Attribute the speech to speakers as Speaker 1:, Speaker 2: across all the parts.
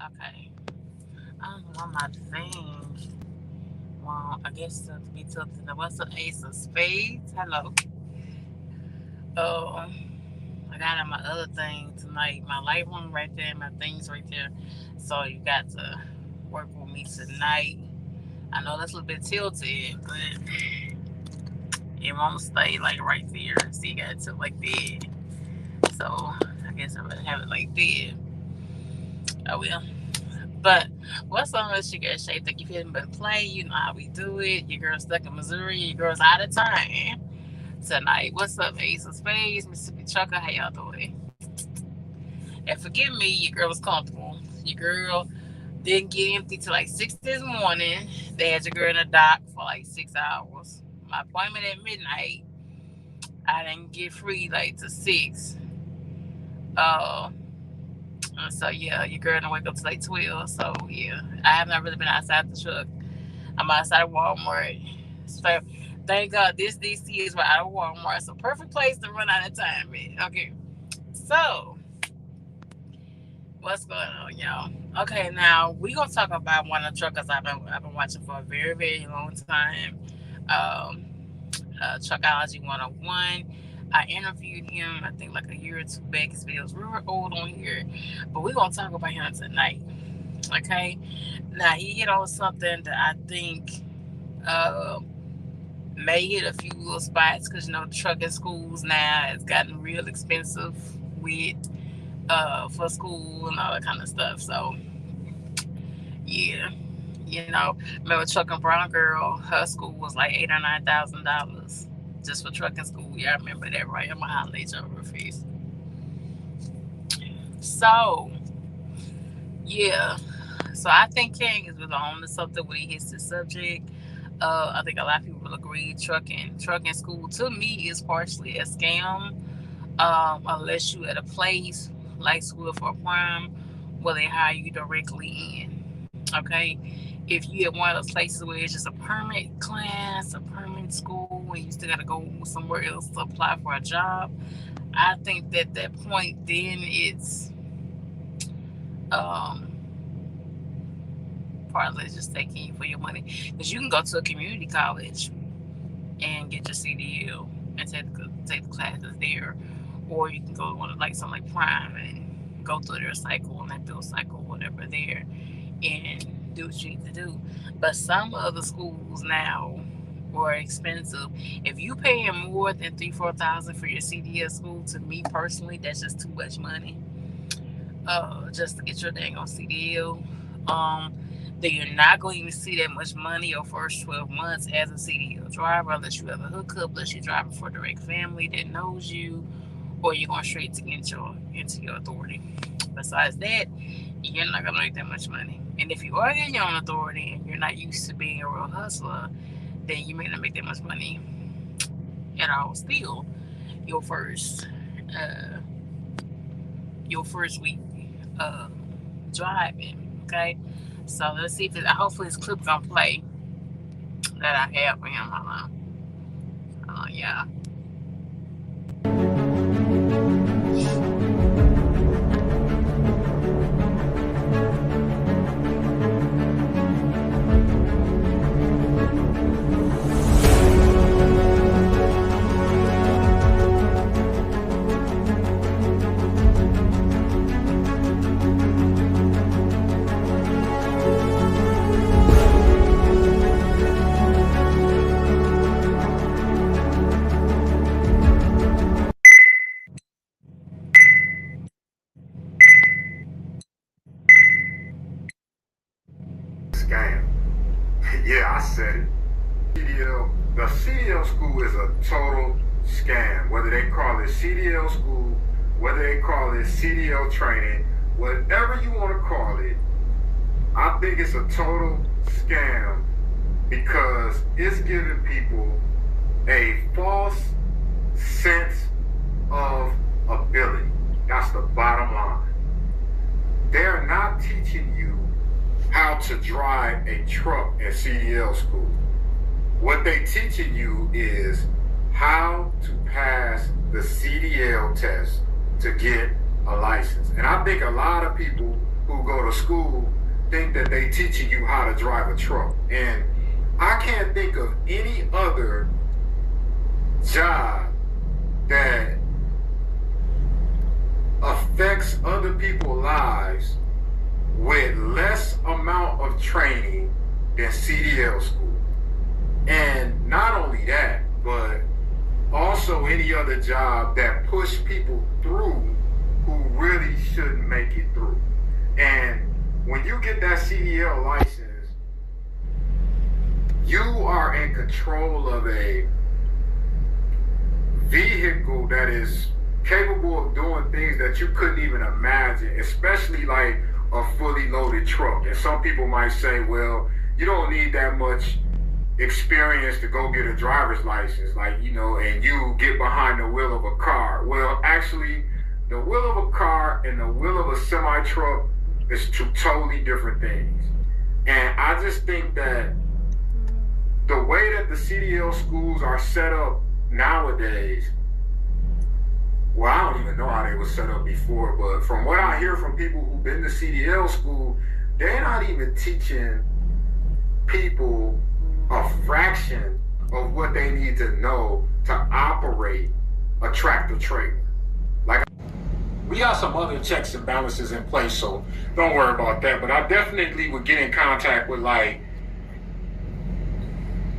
Speaker 1: Okay. I don't know what my thing. Well, I guess to be tilted. What's the ace of spades? Hello. Oh, I got on my other thing tonight. My light room right there, my things right there. So you got to work with me tonight. I know that's a little bit tilted, but it won't stay like right there. So you got it to like that. So I guess I'm gonna have it like that. I will. But what song that you get shaped like you couldn't but play? You know how we do it. Your girl stuck in Missouri. Your girl's out of time tonight. What's up, Ace of Spades, Mississippi Trucker? How y'all doing? And forgive me, your girl was comfortable. Your girl didn't get empty till like 6 this morning. They had your girl in the dock for like 6 hours. My appointment at midnight. I didn't get free like to 6. Uh, so yeah, your girl didn't wake up till like 12. So yeah, I have not really been outside the truck. I'm outside of Walmart. So thank God this DC is right out of Walmart. It's a perfect place to run out of time at. Okay. So what's going on, y'all? Okay, now we gonna talk about one of the truckers I've been watching for a very, very long time. Um Truckology 101. I interviewed him I think like a year or two back. His videos real old on here. But we're gonna talk about him tonight. Okay. Now he hit on something that I think uh may hit a few little spots because trucking schools now has gotten real expensive with for school and all that kind of stuff. So yeah, remember trucking brown girl, her school was like $8,000 or $9,000 just for trucking school. Yeah, I remember that right. I'm gonna highlight your face. So yeah, so I think King is really on to something when he hits the subject. I think a lot of people will agree trucking school to me is partially a scam. Unless you at a place like School for a Prime where they hire you directly in. Okay, if you at one of those places where it's just a permanent class, a permanent school, and you still got to go somewhere else to apply for a job, I think that that point then it's um partly just taking you for your money because you can go to a community college and get your CDL and take the classes there, or you can go to one of like something like Prime and go through their cycle and that build cycle, whatever there, and do what you need to do. But some other schools now are expensive. If you paying more than 3-4 thousand for your CDL school, to me personally, that's just too much money. Just to get your dang on CDL. Um, then you're not going to even see that much money your first 12 months as a CDL driver unless you have a hookup, unless you're driving for a direct family that knows you, or you're going straight to get into your authority. Besides that, you're not going to make that much money. And if you are getting your own authority and you're not used to being a real hustler, then you may not make that much money at all. Still, your first uh, your first week uh, driving. Okay, so let's see if hopefully this clip gonna play that I have for him. Hold on. Yeah.
Speaker 2: Scam. Yeah, I said it. The CDL school is a total scam. Whether they call it CDL school, whether they call it CDL training, whatever you want to call it, I think it's a total scam because it's giving people a false sense of ability. That's the bottom line. They're not teaching you how to drive a truck at CDL school. What they teaching you is how to pass the CDL test to get a license. And I think a lot of people who go to school think that they teaching you how to drive a truck. And I can't think of any other job that affects other people's lives with less amount of training than CDL school. And not only that, but also any other job that push people through who really shouldn't make it through. And when you get that CDL license, you are in control of a vehicle that is capable of doing things that you couldn't even imagine, especially like a fully loaded truck. And some people might say, well, you don't need that much experience to go get a driver's license, like, and you get behind the wheel of a car. Well, actually, the wheel of a car and the wheel of a semi truck is two totally different things. And I just think that the way that the CDL schools are set up nowadays, well, I don't even know how they were set up before, but from what I hear from people who've been to CDL school, they're not even teaching people a fraction of what they need to know to operate a tractor trailer. Like, we got some other checks and balances in place, so don't worry about that. But I definitely would get in contact with, like,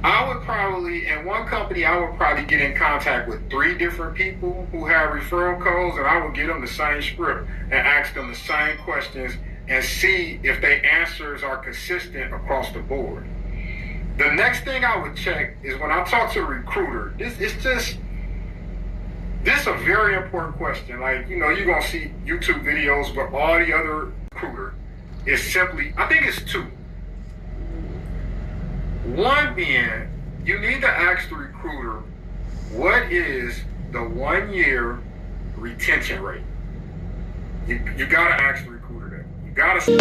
Speaker 2: I would probably, in one company, I would probably get in contact with 3 different people who have referral codes, and I would get them the same script and ask them the same questions and see if their answers are consistent across the board. The next thing I would check is when I talk to a recruiter, this is a very important question. Like, you're going to see YouTube videos, but all the other recruiter is simply, I think it's 2. One being, you need to ask the recruiter, what is the 1-year retention rate? You got to ask the recruiter that. You got to.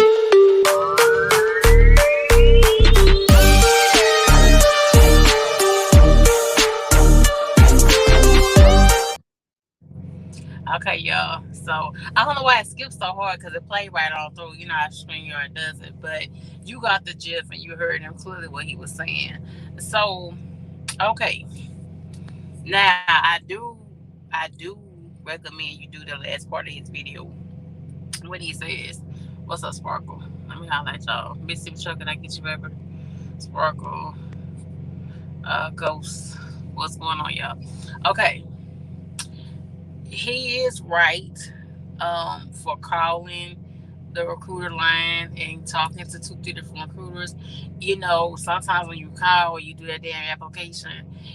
Speaker 1: Okay, y'all. So I don't know why it skips so hard because it played right on through. You know how StreamYard does it, but you got the gif and you heard him clearly what he was saying. So, okay, now I do recommend you do the last part of his video when he says, "What's up, Sparkle?" Let me highlight y'all. Missy Chuck, can I get you ever? Sparkle, Ghost. What's going on, y'all? Okay, he is right for calling the recruiter line and talking to 2 3 different recruiters. Sometimes when you call or you do that damn application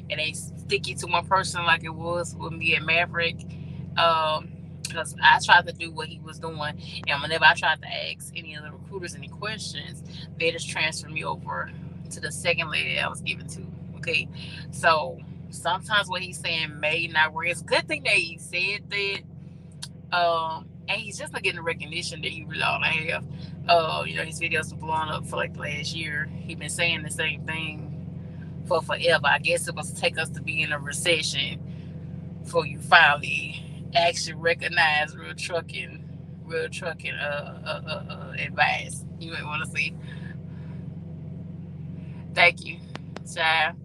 Speaker 1: and they stick you to one person like it was with me at Maverick, because I tried to do what he was doing, and whenever I tried to ask any of the recruiters any questions, they just transferred me over to the second lady that I was given to. Okay, so sometimes what he's saying may not work. It's a good thing that he said that. And he's just not getting the recognition that he really ought to have. His videos been blowing up for like the last year. He been saying the same thing for forever. I guess it was take us to be in a recession before you finally actually recognize real trucking advice. You might want to see. Thank you, child.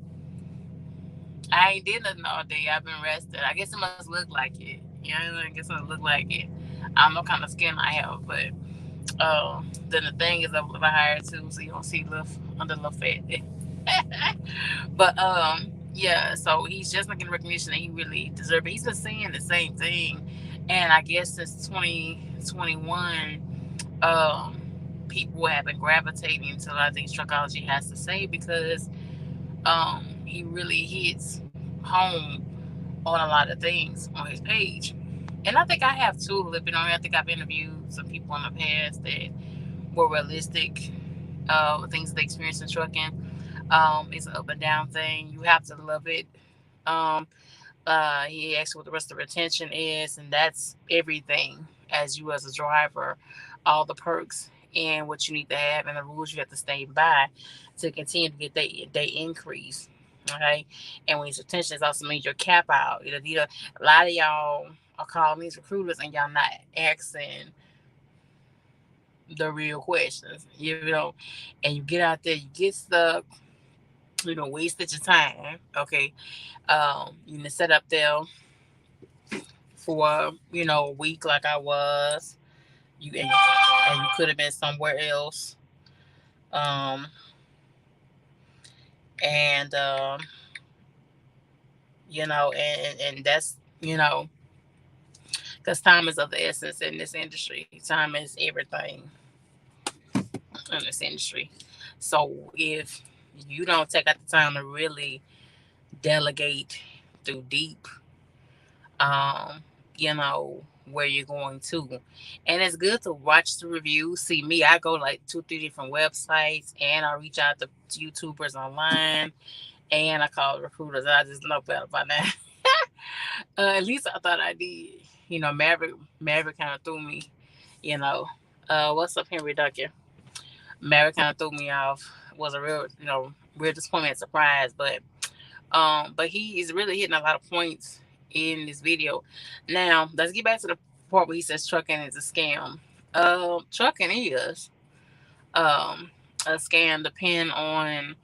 Speaker 1: I ain't did nothing all day. I've been rested. I guess it must look like it. I guess it must look like it. I don't know what kind of skin I have, but then the thing is, I'm a little higher too, so you don't see little under little fat. But yeah. So he's just not getting recognition that he really deserves. But he's been saying the same thing, and I guess since 2021, people have been gravitating to a lot of things Truckology has to say because he really hits home on a lot of things on his page. And I think I have too. I think I've interviewed some people in the past that were realistic things they experience in trucking. It's an up and down thing. You have to love it. Um, he asked what the rest of the retention is, and that's everything as you as a driver, all the perks and what you need to have and the rules you have to stay by to continue to get they increase. Okay, and when it's retention, it also means your cap out. A lot of y'all are calling these recruiters and y'all not asking the real questions, and you get out there, you get stuck, wasted your time. Okay, you can sit up there for a week like I was. You could have been somewhere else. Um, and and that's because time is of the essence in this industry. Time is everything in this industry. So if you don't take out the time to really delegate through deep, um, where you're going to. And it's good to watch the reviews. See me, I go like two, three different websites and I reach out to YouTubers online and I call recruiters. I just know better by now. At least I thought I did. Maverick kind of threw me, you know. What's up, Henry Duncan? Maverick kind of threw me off. Was a real disappointment and surprise, but he is really hitting a lot of points in this video. Now, let's get back to the part where he says trucking is a scam. Trucking is um a scam depending on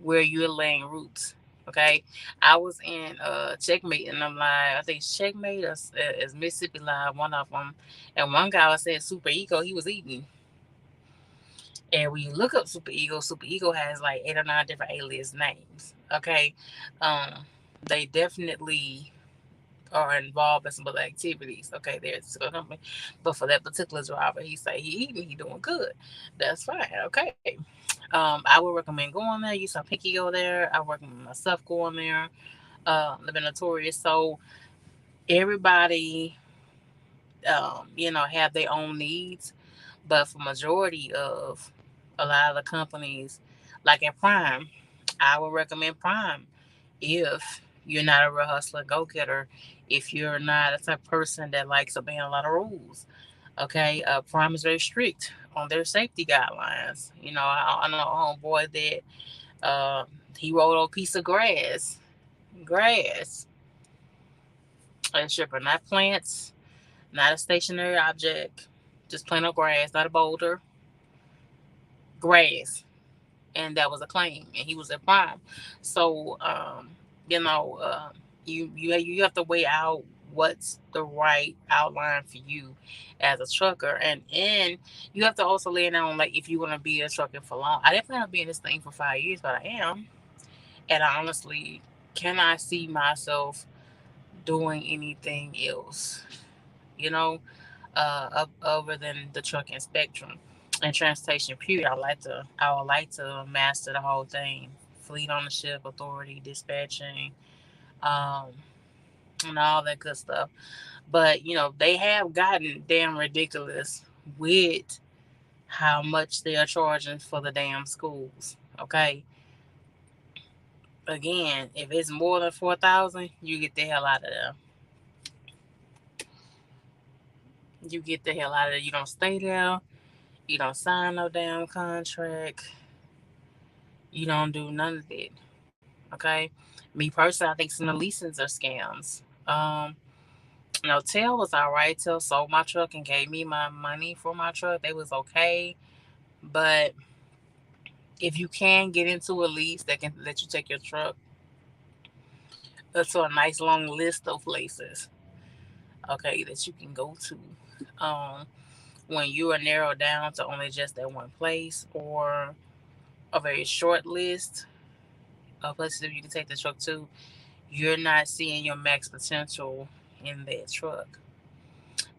Speaker 1: where you're laying roots. Okay, I was in Checkmate and I'm like, I think Checkmate is Mississippi Live, one of them, and one guy was saying Super Ego, he was eating. And when you look up Super Ego has like 8 or 9 different alias names. Okay, um, they definitely are involved in some other activities. Okay, there's a company, but for that particular driver, he say he eating, he doing good. That's fine. Okay. I would recommend going there. You saw Pinky go there. I recommend myself going there. Living notorious. So everybody, have their own needs, but for majority of a lot of the companies, like at Prime, I would recommend Prime if you're not a real hustler, go getter, if you're not a type of person that likes obeying a lot of rules. Okay, Prime is very strict on their safety guidelines. I know a homeboy that he rode on a piece of grass, and stripper, not plants, not a stationary object, just plain old grass, not a boulder, grass, and that was a claim, and he was at Prime. So, you know, uh, you have to weigh out what's the right outline for you as a trucker, and you have to also lay down like if you want to be a trucker for long. I didn't plan on being this thing for 5 years, but I am, and I honestly cannot see myself doing anything else. You know, up over than the trucking spectrum and transportation period. I would like to master the whole thing. Fleet ownership, authority, dispatching, um, and all that good stuff. But they have gotten damn ridiculous with how much they are charging for the damn schools. Okay. Again, if it's more than 4,000, you get the hell out of there. You get the hell out of there. You don't stay there. You don't sign no damn contract. You don't do none of that. Okay. Me personally, I think some of the leasings are scams. Tail was all right. Tail sold my truck and gave me my money for my truck. They was okay. But if you can get into a lease that can let you take your truck to a nice long list of places, okay, that you can go to. When you are narrowed down to only just that one place or a very short list of places that you can take the truck to, you're not seeing your max potential in that truck.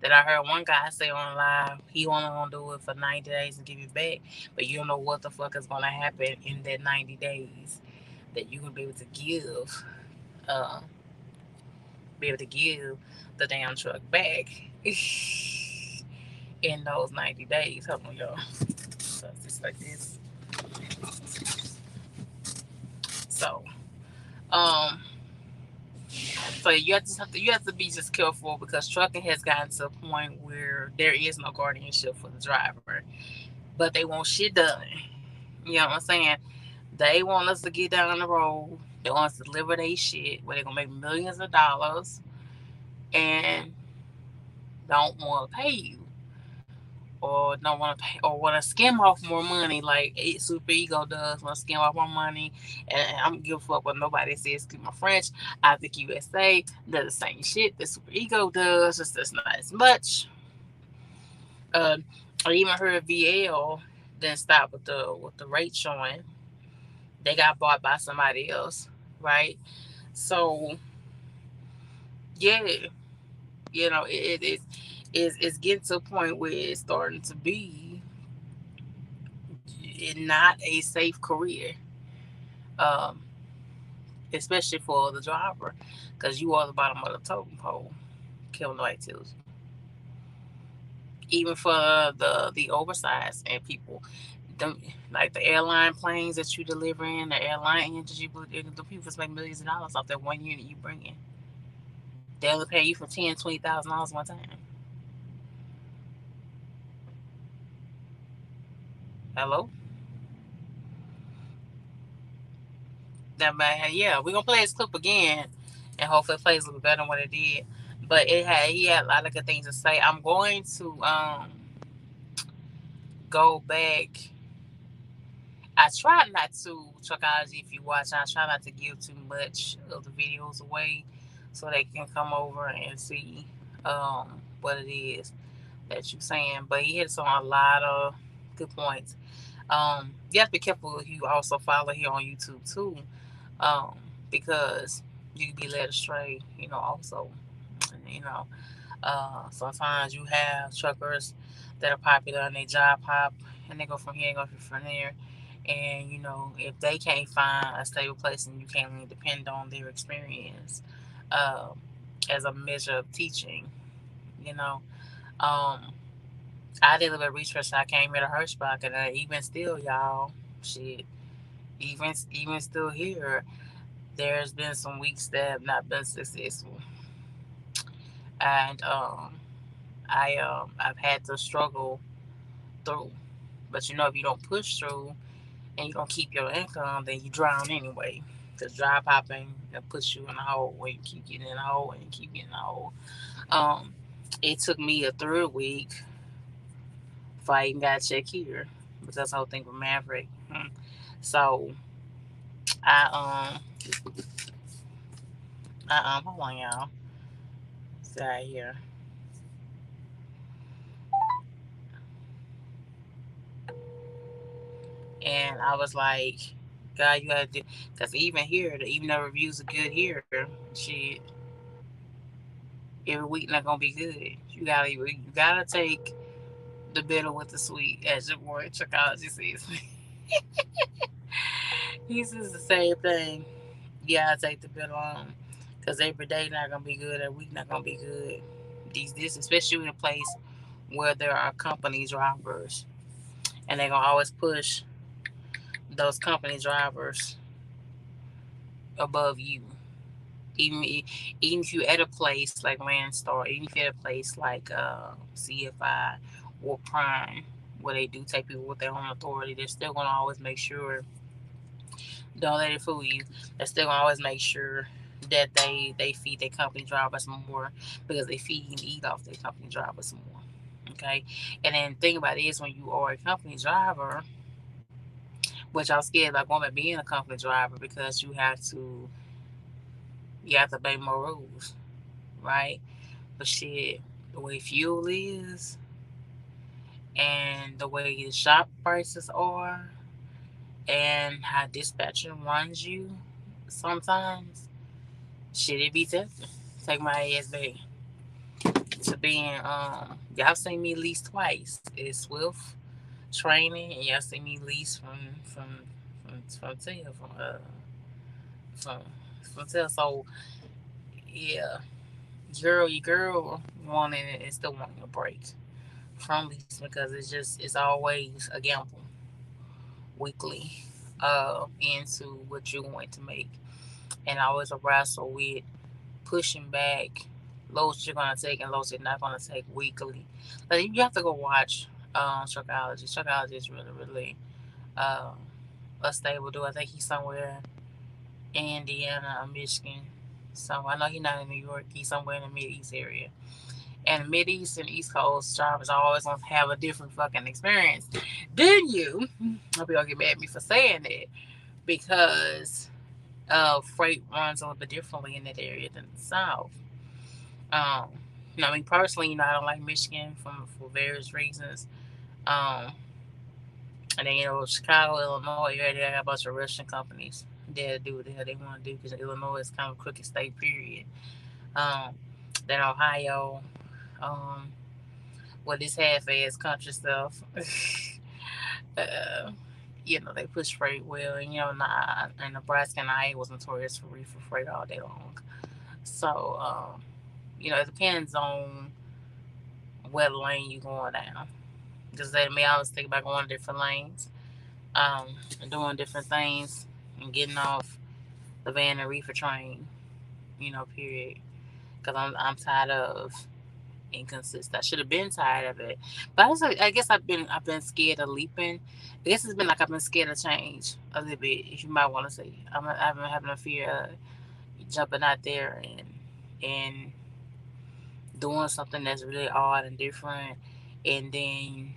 Speaker 1: That I heard one guy say on live, he only gonna do it for 90 days and give it back, but you don't know what the fuck is gonna happen in that 90 days that you gonna uh, be able to give the damn truck back in those 90 days. Hold on, y'all. So it's just like this. So, um, so you have to be just careful because trucking has gotten to a point where there is no guardianship for the driver, but they want shit done. You know what I'm saying? They want us to get down the road. They want us to deliver their shit where they're gonna make millions of dollars and don't want to pay you. or don't want to pay or want to skim off more money like super ego does, want to skim off more money. And I don't give a fuck what nobody says. Excuse my French. I think USA does the same shit that super ego does, just not as much. uh, I even heard VL didn't stop with the rate showing. They got bought by somebody else, right? So yeah, it's getting to a point where it's starting to be not a safe career, um, especially for the driver, because you are the bottom of the totem pole. Kevin White tells you, even for the oversized and people, them, like the airline planes that you deliver in, the airline engines the people make millions of dollars off that one unit you bring in. They only pay you for $10,000, $20,000 one time. Hello, that man. Yeah, we're gonna play his clip again, and hopefully it plays a little better than what it did. But he had a lot of good things to say. I'm going to go back. I try not to, Truckology, if you watch, I try not to give too much of the videos away so they can come over and see what it is that you're saying. But he hits on a lot of good points. You have to be careful if you also follow here on YouTube too, um, because you can be led astray, also. You know, Sometimes you have truckers that are popular and they job hop and they go from here and go from there. And if they can't find a stable place and you can't really depend on their experience um, as a measure of teaching, you know. Um, I did a little bit of research. I came here to Hirschbach, and even still, y'all, shit, even still here, there's been some weeks that have not been successful, and I've had to struggle through. But if you don't push through and you don't keep your income, then you drown anyway. Because dry popping puts you in a hole where you keep getting in a hole and you keep getting in a hole. Um, it took me a third week before I even got a check here. But that's the whole thing with Maverick. So I hold on, y'all. Stay here. And I was like, God, you gotta do, because even here, even though reviews are good here, shit, every week not gonna be good. You gotta take the bitter with the sweet, as your boy Truckology says. He says the same thing. You gotta take the bitter on, because every day not gonna be good, every week not gonna be good. This especially in a place where there are company drivers, and they're gonna always push those company drivers above you. Even even if you at a place like Landstar, even if you're at a place like CFI or Prime, where they do take people with their own authority, they're still gonna always make sure, don't let it fool you. They're still gonna always make sure that they feed their company drivers more, because they feed and eat off their company drivers more. Okay, and then the thing about it is, when you are a company driver, which I'm scared about going back being a company driver, because you have to obey more rules, right? But shit, the way fuel is and the way the shop prices are and how dispatcher runs you sometimes, shit, it be tempting. Take my ass back to being y'all seen me lease twice. It's Swift training, and y'all see me lease from Tel from from Tel. So yeah, your girl wanting it and still wanting a break from leasing, because it's always a gamble weekly into what you're going to make, and always a wrestle with pushing back loads you're gonna take and loads you're not gonna take weekly. Like, you have to go watch Truckology. Truckology is really really um, a stable dude. I think he's somewhere in Indiana or Michigan. So I know he's not in New York. He's somewhere in the Mid East area, And Mid East and East Coast drivers always gonna have a different fucking experience than you. Hope y'all get mad at me for saying that because freight runs a little bit differently in that area than the South. Um, I mean, personally, I don't like Michigan for various reasons. Um, and then Chicago, Illinois, area, they got a bunch of Russian companies that do what the hell they want to do because Illinois is kind of a crooked state. Period. Um, then Ohio, um, with this half-ass country stuff. uh, they push freight well, and and Nebraska and Iowa was notorious for reefer freight all day long. So, it depends on what lane you going down. Because they may always think about going different lanes, and doing different things, and getting off the van and reefer train. Period. Because I'm tired of inconsistent. I should have been tired of it, but I guess I've been scared of leaping. I guess it's been like I've been scared of change a little bit, if you might want to say. I've been having a fear of jumping out there and doing something that's really odd and different, and then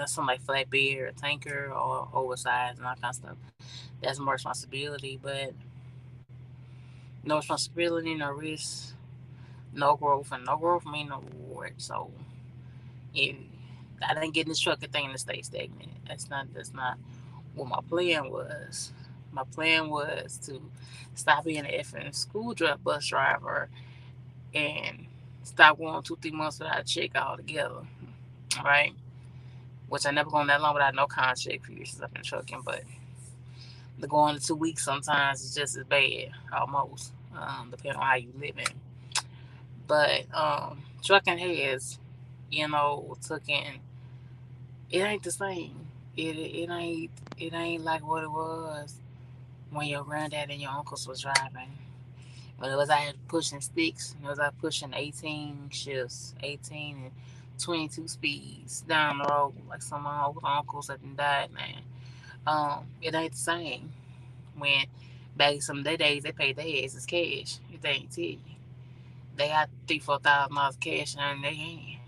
Speaker 1: something like flatbed or tanker or oversized and all kind of stuff. That's more responsibility, but no responsibility, no risk, no growth, and no growth mean no reward. So if I didn't get in this trucking thing to stay stagnant. That's not what my plan was. My plan was to stop being an effing bus driver and stop going 2 3 months without a check altogether. Right? Which I never gone that long without no contract for years since I've been trucking, but the going to 2 weeks sometimes is just as bad, almost, depending on how you living. But trucking has, taken it ain't the same. It ain't like what it was when your granddad and your uncles was driving. When it was out pushing sticks, it was out pushing 18 shifts, 18 and 22 speeds down the road, like some of my old uncles that done died, man. It ain't the same. When back in some of their days, they paid their asses cash. If they ain't tell you, they got $3 4 thousand cash in their hand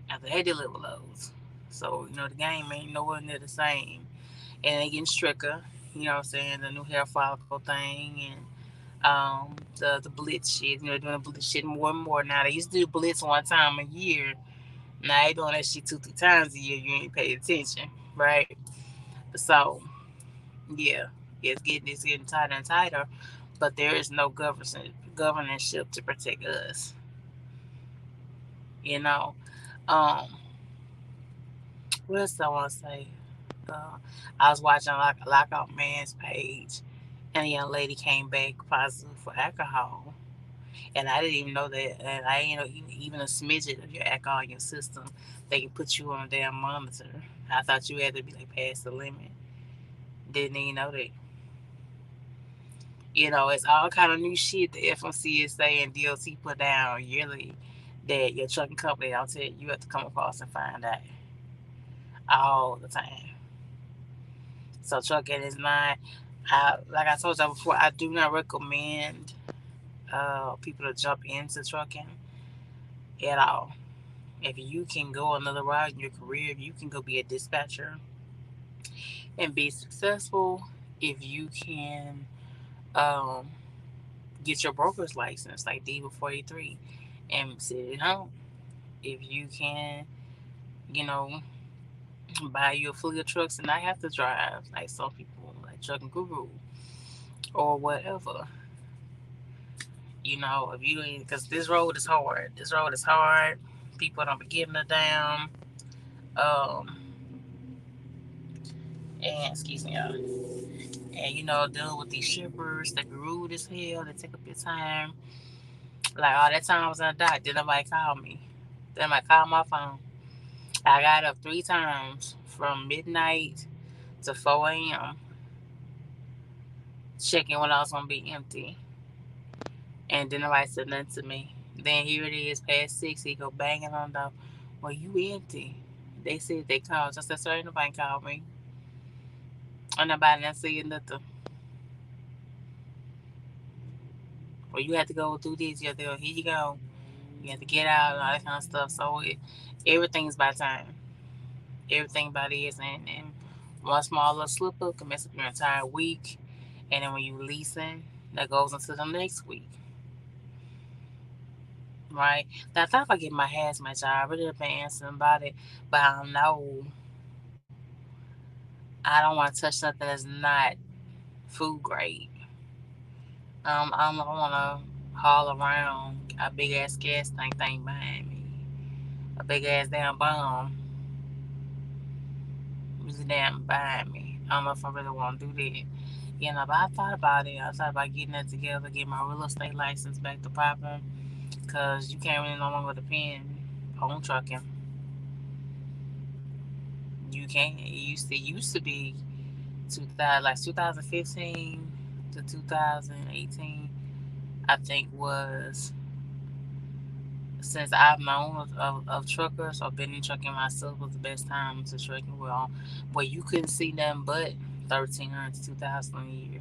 Speaker 1: after they deliver loads. So the game ain't nowhere near the same, and they getting stricter. You know what I'm saying? The new hair follicle thing and the blitz shit. They're doing the blitz shit more and more now. They used to do blitz one time a year. Now they doing that shit 2 3 times a year. You ain't paid attention, right? So yeah, it's getting tighter and tighter, but there is no governorship to protect us. You know. Um, what else I want to say? Uh, I was watching like a Lockout Man's page, and a young lady came back positive for alcohol. And I didn't even know that. And I didn't know even a smidget of your alcohol in your system, they can put you on a damn monitor. I thought you had to be like past the limit. Didn't even know that. It's all kind of new shit the FMCSA and DOT put down yearly that your trucking company don't tell you. You have to come across and find out all the time. So trucking is not. Like I told you before, I do not recommend people to jump into trucking at all. If you can go another route in your career, if you can go be a dispatcher and be successful, if you can um, get your broker's license like D43 and sit at home, if you can, you know, buy you a fleet of trucks and not have to drive like some people, like Trucking Guru or whatever. If you ain't, because this road is hard. This road is hard. People don't be giving a damn. Um, and excuse me, y'all. And dealing with these shippers that be rude as hell, they take up your time. Like all that time I was on the dock, did nobody call me? Did nobody call my phone? I got up 3 times from midnight to 4 a.m. checking when I was gonna be empty, and then nobody said nothing to me. Then here it is, past 6. He go banging on the door. Well, you empty? They said they called. I said, sir, ain't nobody called me. And nobody didn't say nothing. Well, you have to go through this. You have to go. Here you go. You have to get out and all that kind of stuff. So everything's by time. Everything by this, and one small little slip up can mess up your entire week. And then when you leasing, that goes into the next week, right? Now I thought about getting my hazmat job. I really been answering about it, but I don't know. I don't want to touch something that's not food grade. I don't want to haul around a big ass gas tank thing behind me, a big ass damn bomb really damn behind me. I don't know if I really want to do that. But I thought about it. I thought about getting that together, get my real estate license back to popping, cause you can't really no longer depend on trucking. You can't. It used to be 2000, like 2015 to 2018. I think was since I've known of truckers or been in trucking myself was the best time to trucking well, where you couldn't see nothing but 1,300 to 2,000 a year,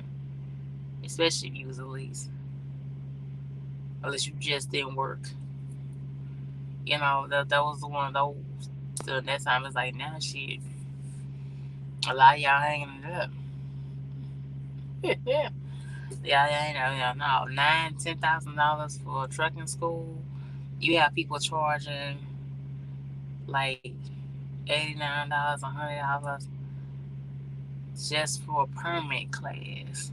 Speaker 1: especially if you was a lease, unless you just didn't work. That was the one of those. So that time it's like now shit, a lot of y'all hanging it up. Yeah, yeah, ain't no $9,000 to $10,000 for a trucking school. You have people charging like $89, $100 just for a permit class.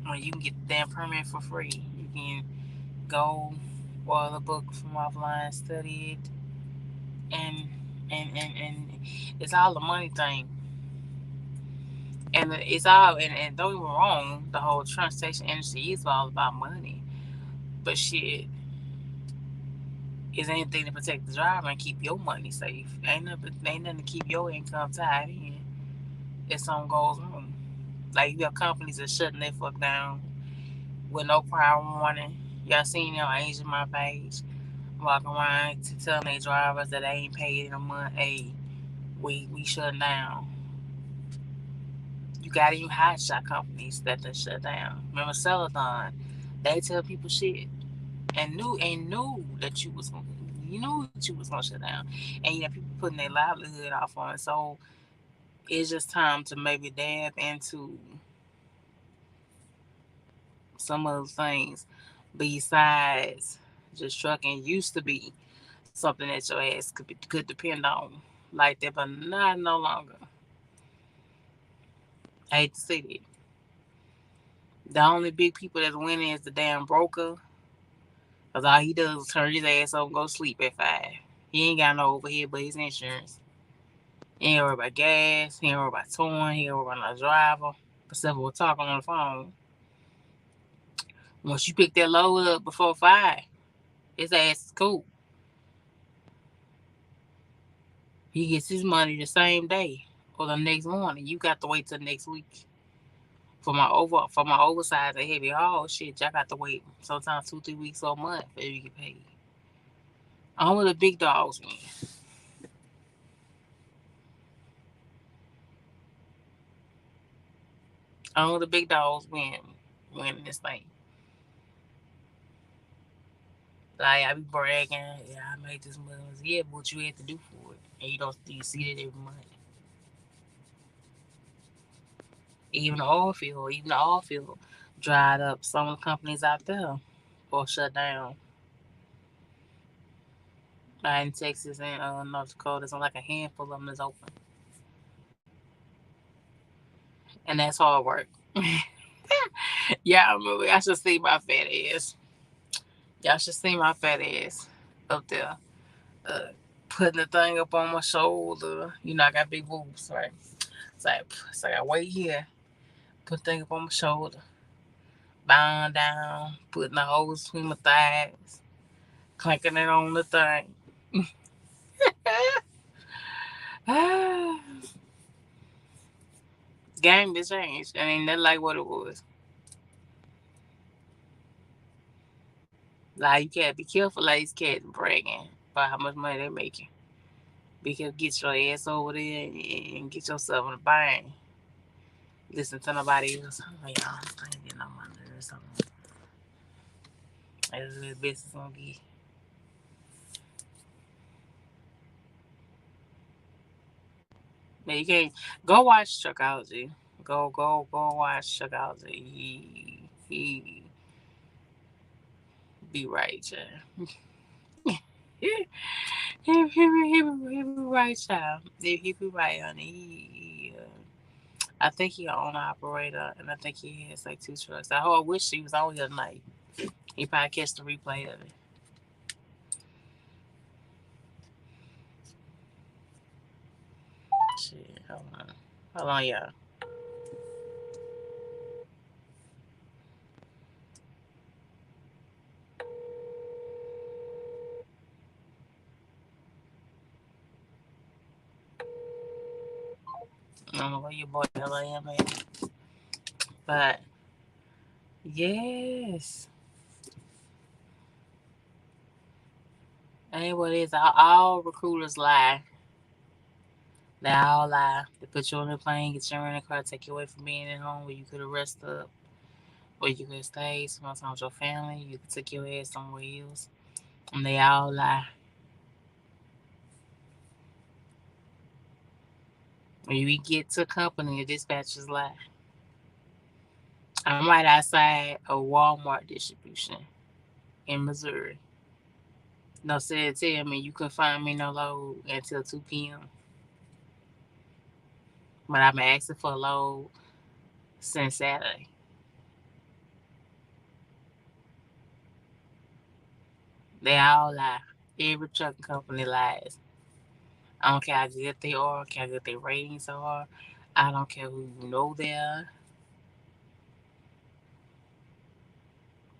Speaker 1: When you can get the damn permit for free, you can go order the book from offline, study it, and and it's all the money thing. And it's all and don't get me wrong, the whole transportation industry is all about money. But shit is anything to protect the driver and keep your money safe. Ain't nothing to keep your income tied in if something goes wrong. Like you have companies that shutting their fuck down with no prior warning. Y'all seen on Asian my page walking around telling their drivers that they ain't paid in a month. Hey, we shut down. You got even hot shot companies that they shut down. Remember Celadon? They tell people shit and knew that you knew that you was gonna shut down, and people putting their livelihood off on it. So it's just time to maybe dab into some of those things besides just trucking. Used to be something that your ass could depend on like that, but not no longer. I hate to say that. The only big people that's winning is the damn broker. Cause all he does is turn his ass over and go sleep at 5. He ain't got no overhead but his insurance. He ain't worry about gas. He ain't worry about towing. He ain't worry about no driver. Except for talking on the phone. Once you pick that load up before 5, his ass is cool. He gets his money the same day or the next morning. You got to wait till next week. For my oversized and heavy haul shit, y'all got to wait sometimes 2-3 weeks or a month for you get paid. Only the big dogs win. Only the big dogs win this thing. Like I be bragging, yeah, I made this money. Yeah, but what you had to do for it, and you see it every month. Even the oil field dried up. Some of the companies out there or shut down. In Texas and North Dakota, there's like a handful of them that's open, and that's hard work. Yeah, I remember. I should see my fat ass. Y'all should see my fat ass up there, uh, putting the thing up on my shoulder. I got big boobs, right? So I wait here, put the thing up on my shoulder, bowing down, putting the hose between my thighs, clanking it on the thing. Game has changed. I ain't nothing like what it was. Like you gotta be careful, like these cats bragging about how much money they making. Because get your ass over there and get yourself in a bind. Listen to nobody else. Oh, y'all, I ain't getting no money or something. That's the best it's gonna get. But you can't go watch Truckology. Go watch Truckology. He be right, child. He be right, child. He be right, honey. I think he an owner operator, and I think he has like two trucks. I wish he was on here tonight. He probably catch the replay of it. Shit, hold on, y'all. I don't know where your boy LAM at, but yes, ain't what it is. All recruiters lie. They all lie. They put you on the plane, get you in the car, take you away from being at home where you could have rested up, or you could have stayed, spent time with your family. You could take your ass somewhere else, and they all lie. When you get to a company, the dispatchers lie. I'm right outside a Walmart distribution in Missouri. No said tell me you couldn't find me no load until 2 p.m. But I've been asking for a load since Saturday. They all lie. Every trucking company lies. I don't care how good they are, I don't care how good their ratings are. I don't care who you know they are.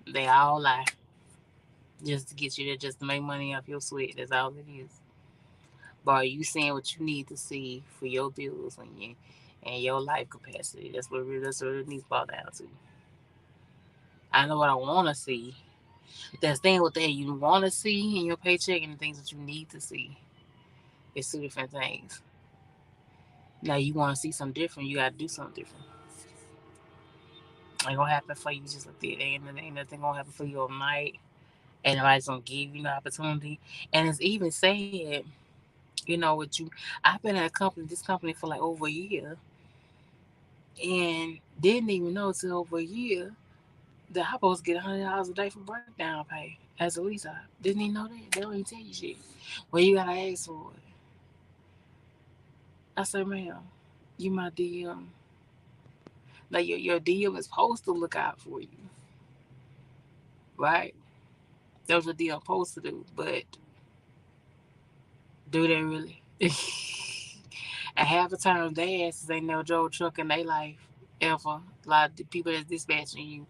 Speaker 1: They all lie. Just to get you there, just to make money off your sweat. That's all it is. But are you seeing what you need to see for your bills and your life capacity? That's what it needs to boil down to. I know what I want to see. That's thing with that you want to see in your paycheck and the things that you need to see. It's two different things. Now you want to see something different, you got to do something different. Ain't gonna happen for you just like that. Ain't nothing gonna happen for you overnight. And nobody's gonna give you the opportunity. And it's even said, with you, I've been at this company for like over a year, and didn't even know till over a year that I'm supposed to get $100 a day for breakdown pay as a lease op. Didn't even know that. They don't even tell you shit. Well, you gotta ask for it. I said, ma'am, you my DM. Like your DM is supposed to look out for you, right? That's what DM supposed to do, but do they really? And half the time they asses ain't never drove a truck in their life ever. A lot of the people that's dispatching you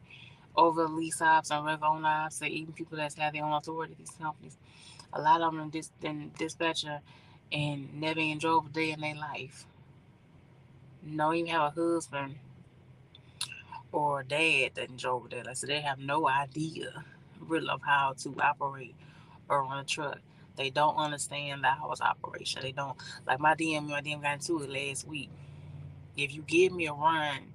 Speaker 1: over lease ops and regular own ops, and even people that's have their own authority, these companies. A lot of them been dispatcher and never even drove a day in their life. No, even have a husband or a dad that drove there. Like, so they have no idea really of how to operate or run a truck. They don't understand the hours operation. They don't like my DM got into it last week. If you give me a run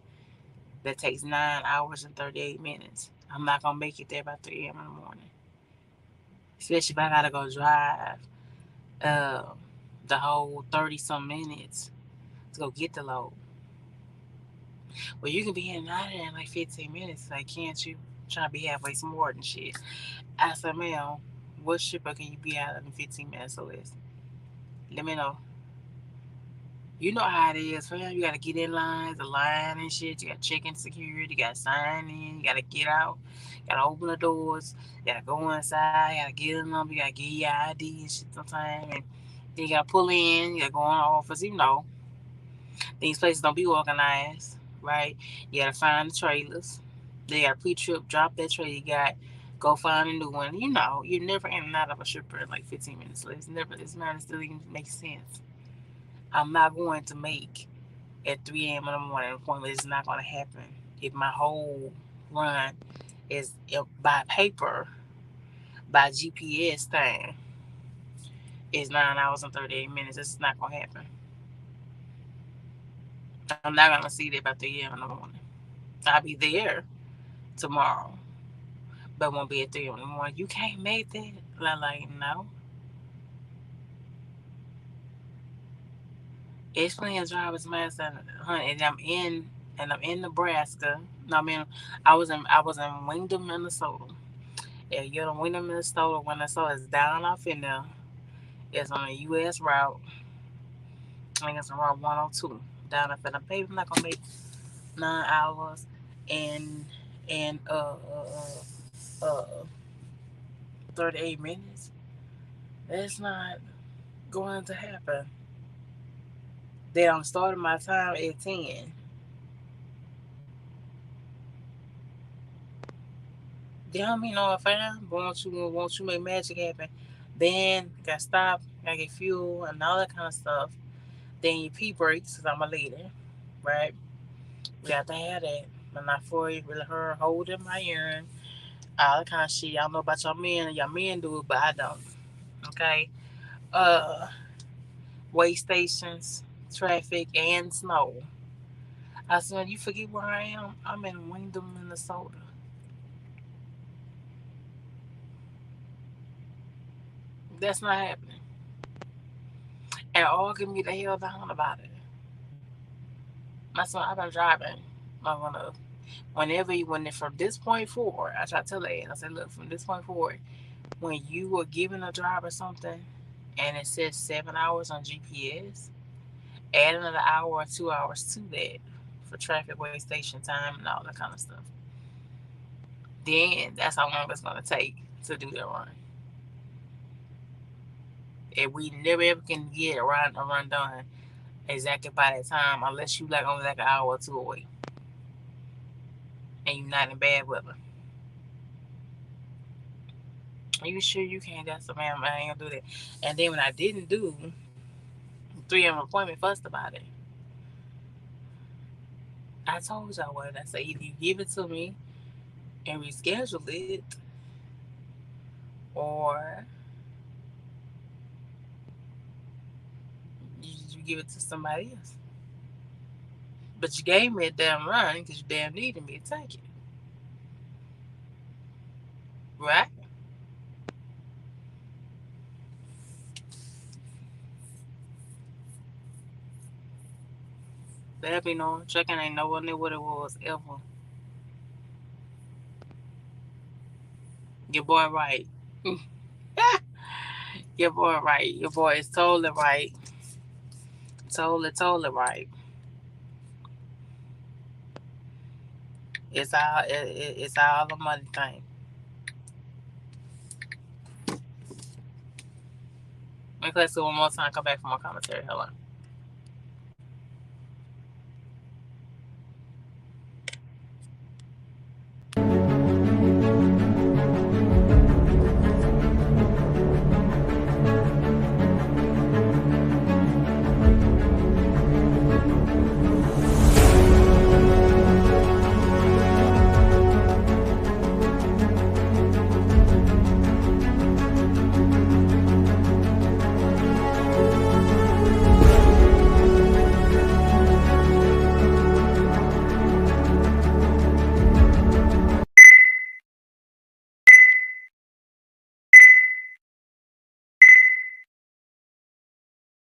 Speaker 1: that takes 9 hours and 38 minutes, I'm not gonna make it there by 3 a.m. in the morning. Especially if I gotta go drive uh, the whole 30 some minutes to go get the load. Well, you can be in and out of there in like 15 minutes. Like, can't you? Trying to be halfway smart and shit. I said, ma'am, what shipper can you be out of in 15 minutes or less? Let me know. You know how it is, fam. You gotta get in lines, the line and shit. You gotta check in security. You gotta sign in. You gotta get out. You gotta open the doors. You gotta go inside. You gotta get in them. You gotta get your ID and shit sometime. And then you gotta pull in. You gotta go in the office. These places don't be organized, right? You gotta find the trailers. They got a pre-trip, drop that trailer you got, go find a new one. You're never in and out of a shipper in like 15 minutes. So it's never, this man still even makes sense. I'm not going to make at 3 a.m. in the morning an appointment. It's not going to happen. If my whole run is by paper, by GPS thing, is 9 hours and 38 minutes. It's not going to happen. I'm not going to see that by 3 a.m. in the morning. I'll be there tomorrow. but won't be at 3 in the morning. You can't make that. I'm like, no. It's playing driver's master, honey, and I'm in Nebraska. No, I mean, I was in Wingdom, Minnesota. Yeah, you're in Wingdom, Minnesota. Minnesota is down off in there. It's on a U.S. route. I think it's on Route 102 down up in the baby. I'm not gonna make 9 hours and and 38 minutes. That's not going to happen. They don't start my time at 10. They don't mean no fam, but won't you make magic happen? Then got stop, gotta get fuel and all that kind of stuff. Then your pee breaks, cause I'm a leader, right? We got to have that. I'm not for you, really her holding my urine, all that kind of shit. Y'all know about y'all men do it, but I don't. Okay. Uh, Way stations, traffic, and snow. I said, you forget where I am? I'm in Wingdom, Minnesota. That's not happening. And all give me the hell down about it. My son, I've been driving. I'm gonna when it from this point forward, I try to tell her, I said, look, from this point forward, when you are giving a driver something and it says 7 hours on GPS, add another hour or 2 hours to that for traffic, way station time, and all that kind of stuff. Then that's how long it's gonna take to do that run. And we never ever can get a run done exactly by that time unless you like only like an hour or two away and you're not in bad weather. Are you sure you can't? That's the man. I ain't gonna do that. And then when I didn't do 3 hour appointment, fussed about it. I told y'all what I said. Either you give it to me and reschedule it, or you give it to somebody else. But you gave me a damn run because you damn needed me to take it, right? There be no checking. Ain't no one knew what it was ever. Your boy right. Your boy right. Your boy is totally right. Totally right. It's all a money thing. Let me play this one more time. Come back for more commentary. Hold on.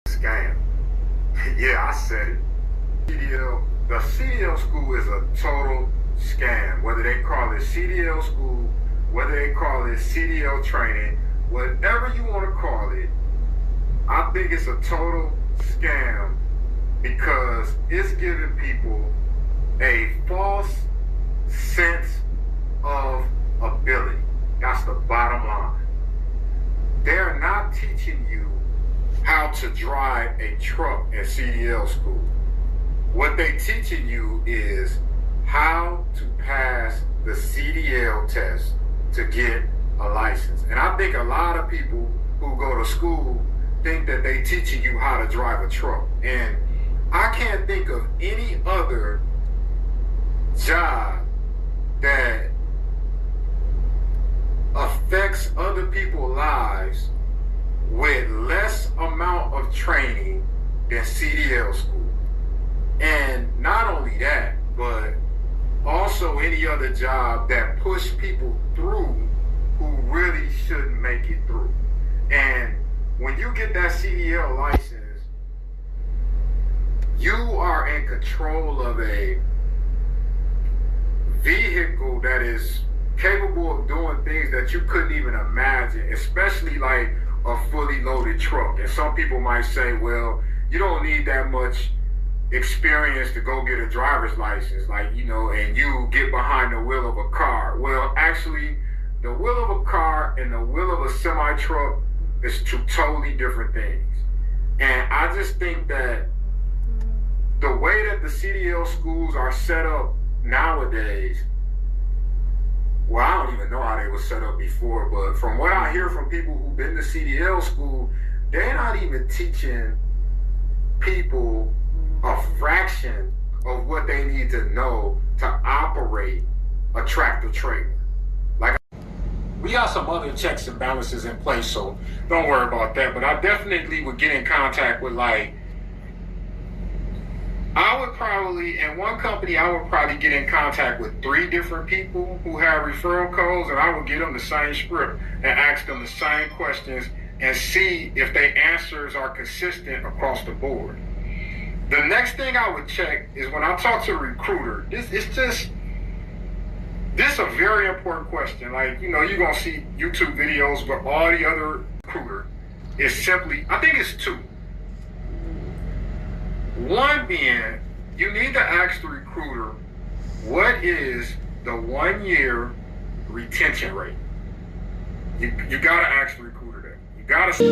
Speaker 2: Scam. Yeah, I said it. The CDL school is a total scam. Whether they call it CDL school, whether they call it CDL training, whatever you want to call it, I think it's a total scam because it's giving people a false sense of ability. That's the bottom line. They're not teaching you how to drive a truck at CDL school. What they teaching you is how to pass the CDL test to get a license. And I think a lot of people who go to school think that they teaching you how to drive a truck. And I can't think of any other job that affects other people's lives with less amount of training than CDL school. And not only that, but also any other job that push people through who really shouldn't make it through. And when you get that CDL license, you are in control of a vehicle that is capable of doing things that you couldn't even imagine, especially like a fully loaded truck. And some people might say, well, you don't need that much experience to go get a driver's license, like, and you get behind the wheel of a car. Well, actually, the wheel of a car and the wheel of a semi truck is two totally different things. And I just think that the way that the CDL schools are set up nowadays, well, I don't even know how they were set up before, but from what I hear from people who've been to CDL school, they're not even teaching people a fraction of what they need to know to operate a tractor trailer. Like, we got some other checks and balances in place, so don't worry about that. But I definitely would get in contact with, like, in one company, I would probably get in contact with 3 different people who have referral codes, and I would give them the same script and ask them the same questions and see if their answers are consistent across the board. The next thing I would check is when I talk to a recruiter, this is a very important question. Like, you're going to see YouTube videos, but all the other recruiter is simply, I think it's 2. One being, you need to ask the recruiter, what is the 1-year retention rate? You got to ask the recruiter that. You got to.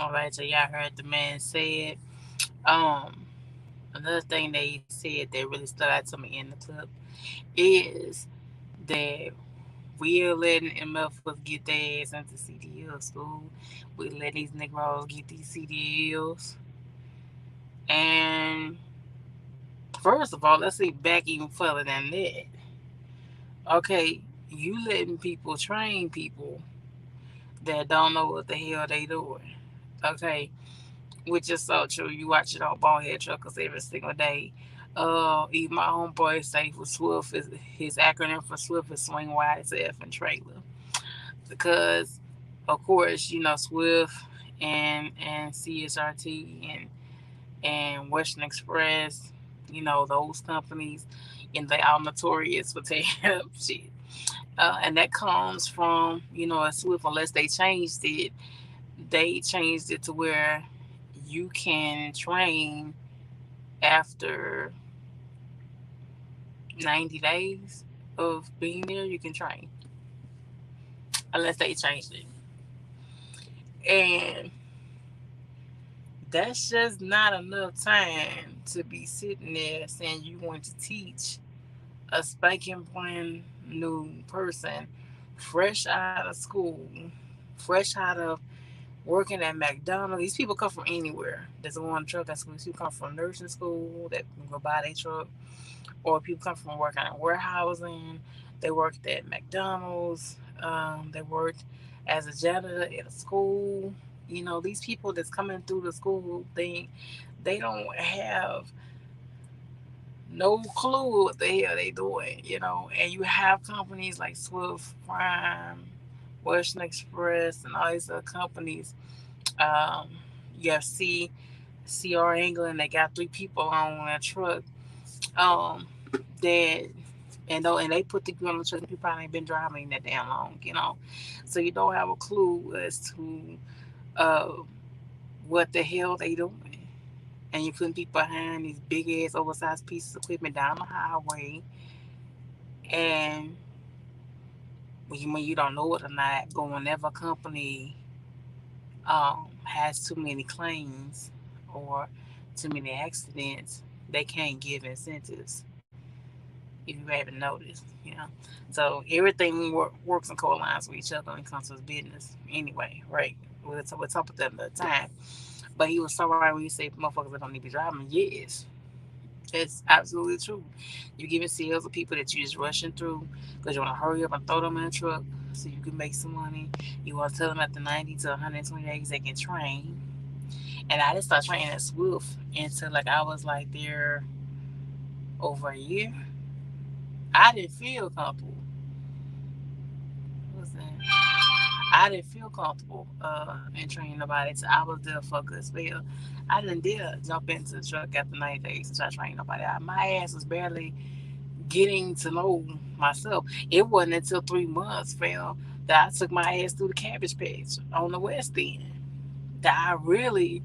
Speaker 1: All right, so y'all heard the man say it. Um, Another thing they said that really stood out to me in the clip is that we're letting MFers get their ass into CDL school. We're letting these Negroes get these CDLs. And first of all, let's see back even further than that. Okay, you letting people train people that don't know what the hell they doing. Okay, which is so true. You watch it on Ballhead Truckers every single day. Even my homeboy say for Swift is his acronym for Swift is swing wide F and trailer. Because of course, Swift and CSRT and Western Express, those companies, and they are notorious for taking up shit. And that comes from, a Swift, unless they changed it to where you can train after 90 days of being there, you can train. Unless they changed it. And that's just not enough time to be sitting there saying you want to teach a spanking brand new person fresh out of school, fresh out of working at McDonald's. These people come from anywhere. There's one truck at school. These people come from nursing school that go buy their truck, or people come from working in warehousing. They worked at McDonald's. They worked as a janitor at a school. These people that's coming through the school thing, they don't have no clue what the hell they doing. And you have companies like Swift, Prime, Western Express, and all these other companies. Um, you have CR England. They got 3 people on a truck. Um, that and they put the girl on the truck. People probably ain't been driving that damn long. So you don't have a clue as to uh, what the hell they doing. And you putting people behind these big ass oversized pieces of equipment down the highway, and when you don't know it or not, but whenever a company has too many claims or too many accidents, they can't give incentives. If you haven't noticed. So everything works and co-aligns with each other when it comes to business. Anyway, right? We'll talk about that another time. But he was so right when he said motherfuckers that don't need to be driving. Yes, It's absolutely true. You're giving sales of people that you just rushing through because you want to hurry up and throw them in a truck so you can make some money. You want to tell them after 90 to 120 days they can train. And I just started training at Swift until like I was like there over a year. I didn't feel comfortable. What was that? I didn't feel comfortable in training nobody. So I was there for a good spell. I didn't dare jump into the truck after 90 days to try to train nobody out. My ass was barely getting to know myself. It wasn't until 3 months, fam, that I took my ass through the cabbage patch on the West End. That I really,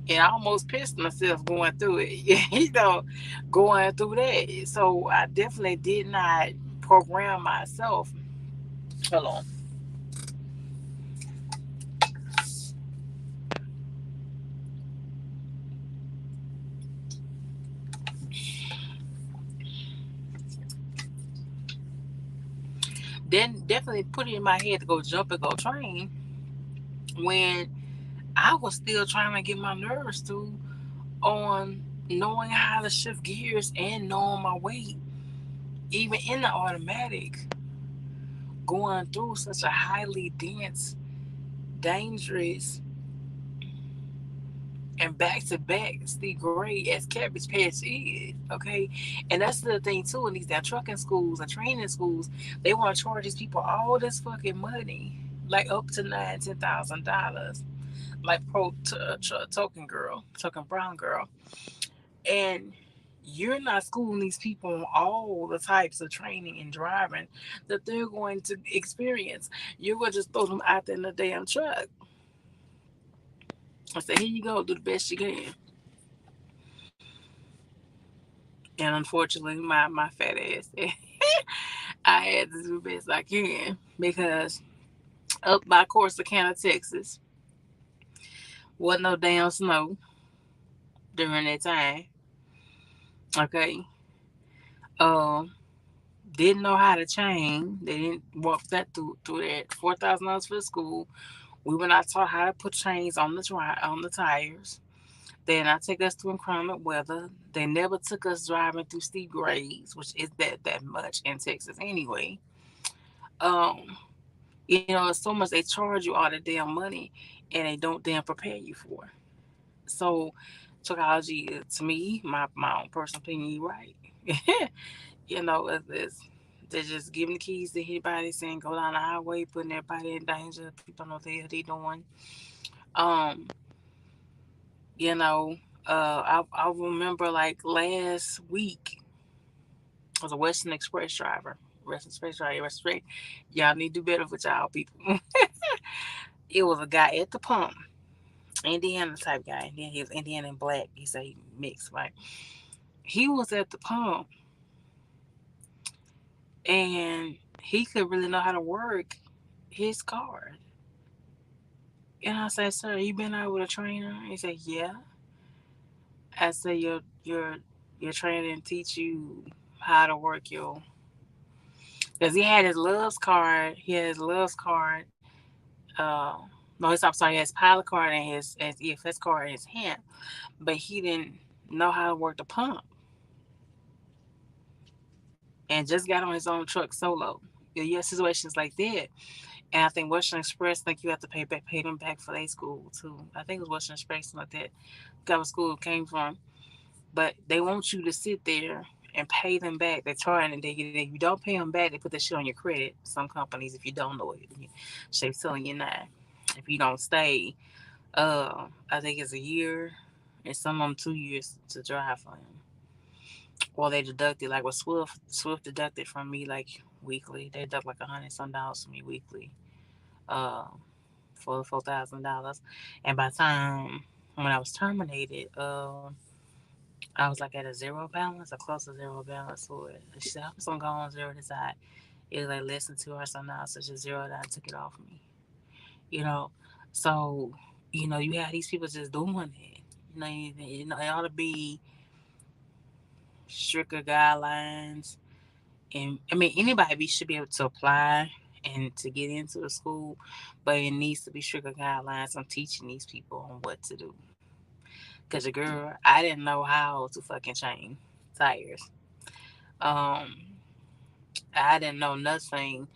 Speaker 1: and I almost pissed myself going through it, going through that. So I definitely did not program myself. Hold on. Then definitely put it in my head to go jump and go train when I was still trying to get my nerves through on knowing how to shift gears and knowing my weight, even in the automatic, going through such a highly dense, dangerous, and back to back steep grade as Cabbage Patch is. Okay. And that's the thing too, in these damn trucking schools and training schools, they want to charge these people all this fucking money. Like up to $9,000, $10,000, like token girl, token brown girl, and you're not schooling these people on all the types of training and driving that they're going to experience. You're going to just throw them out there in the damn truck. I say, here you go, do the best you can. And unfortunately, my fat ass, I had to do the best I can because up by Corsicana, Texas, wasn't no damn snow during that time. Okay. Um, didn't know how to chain. They didn't walk that through that. $4,000 for the school. We were not taught how to put chains on on the tires. They did not take us through inclement weather. They never took us driving through steep grades, which is that much in Texas anyway. Um, it's so much they charge you all the damn money and they don't damn prepare you for. So Truckology, to me, my own personal opinion, you right. It's they're just giving the keys to anybody saying go down the highway, putting everybody in danger. People know what the hell they doing. Um, you know, I remember like last week I was a Western Express driver. Western Express driver, Western Express. Y'all need to do better with y'all people. It was a guy at the pump, Indiana type guy. Yeah, he was Indiana and black. He said he mixed, right? He was at the pump and he could really know how to work his card. And I said, "Sir, you been out with a trainer?" He said, "Yeah." I said, Your trainer didn't teach you how to work your," because he had his loves card. He had his loves card. No, I'm sorry, he has pilot card and his EFS card in his hand, but he didn't know how to work the pump and just got on his own truck solo. You have situations like that. And I think Western Express think you have to pay them back for their school too. I think it was Western Express something like that. Got what school it came from. But they want you to sit there and pay them back. They're trying and if you don't pay them back, they put that shit on your credit. Some companies, if you don't know it, they're telling you now. If you don't stay, I think it's a year, and some of them 2 years to drive for them. Or they deducted like with Swift deducted from me like weekly. They deduct like $100 from me weekly. Um, for the $4,000. And by the time when I was terminated, I was like at a zero balance, or close to zero balance for it. She said, "I'm just gonna go on zero this side." It was like less than 2 hours something else, so just zeroed out and took it off of me. You know, so you have these people just doing it. It ought to be stricter guidelines, and I mean should be able to apply and to get into the school, but it needs to be stricter guidelines on teaching these people on what to do. Cause a girl, I didn't know how to fucking chain. tires. Um, I didn't know nothing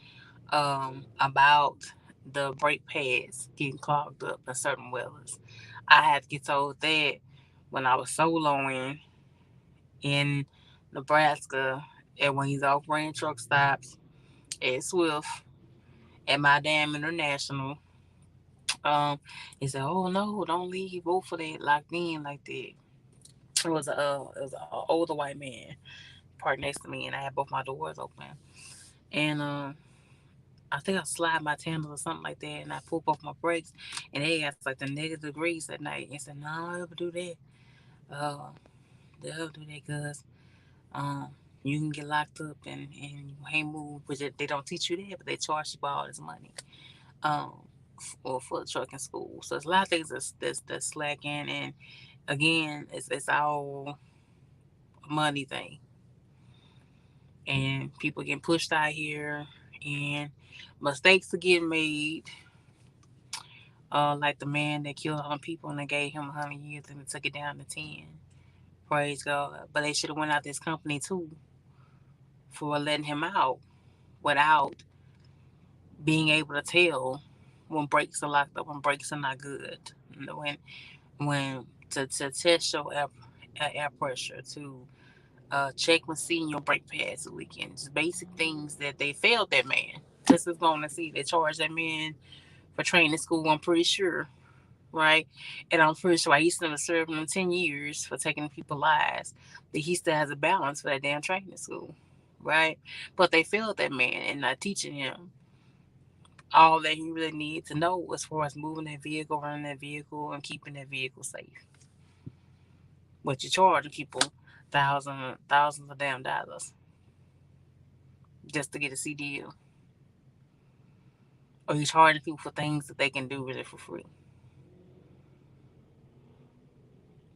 Speaker 1: about the brake pads getting clogged up in certain weathers. I had to get told that when I was soloing in Nebraska and when he's operating truck stops at Swift at my damn international. Um, he said, "Oh no, don't leave both of that locked in like that." It was an older white man parked next to me, and I had both my doors open. And I think I slide my tandem or something like that, and I pull both my brakes, and they got like the negative degrees at night. And said, "No, I'll ever do that. Uh, they'll do that because um, you can get locked up and you can't move, but they don't teach you that, but they charge you for all this money." Um, or for the trucking school. So there's a lot of things that's slacking, and again, it's all a money thing, and people getting pushed out here, and mistakes are getting made. Like the man that killed 100 people and they gave him 100 years and they took it down to 10. Praise God. But they should have went out this company too for letting him out without being able to tell when brakes are locked up, when brakes are not good, when to test your air pressure, to check when seeing your brake pads are leaking. Just basic things that they failed that man. This is going to see. They charged that man for training school, I'm pretty sure, right? And I'm pretty sure he's still serving them 10 years for taking people's lives, that he still has a balance for that damn training school, right? But they failed that man and not teaching him all that he really needed to know as far as moving that vehicle, running that vehicle, and keeping that vehicle safe. But you're charging people thousands of damn dollars just to get a CDL, or you're charging people for things that they can do really for free.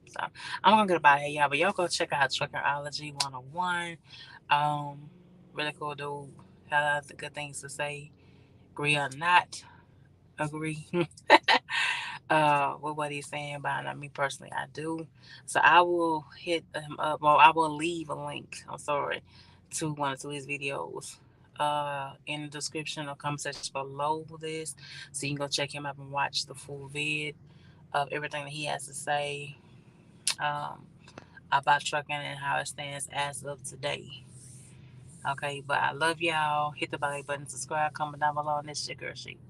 Speaker 1: So I'm gonna get about here, y'all. But y'all go check out Truckology 101. Um, really cool dude. Had lots of good things to say. Agree or not agree with what he's saying about it. Me personally, I do. So I will hit him up, or I will leave a link. I'm sorry, to one or two of his videos in the description or comment section below this, so you can go check him out and watch the full vid of everything that he has to say. Um, about trucking and how it stands as of today. Okay, but I love y'all. Hit the like button, subscribe, comment down below, and this your girl Sheep.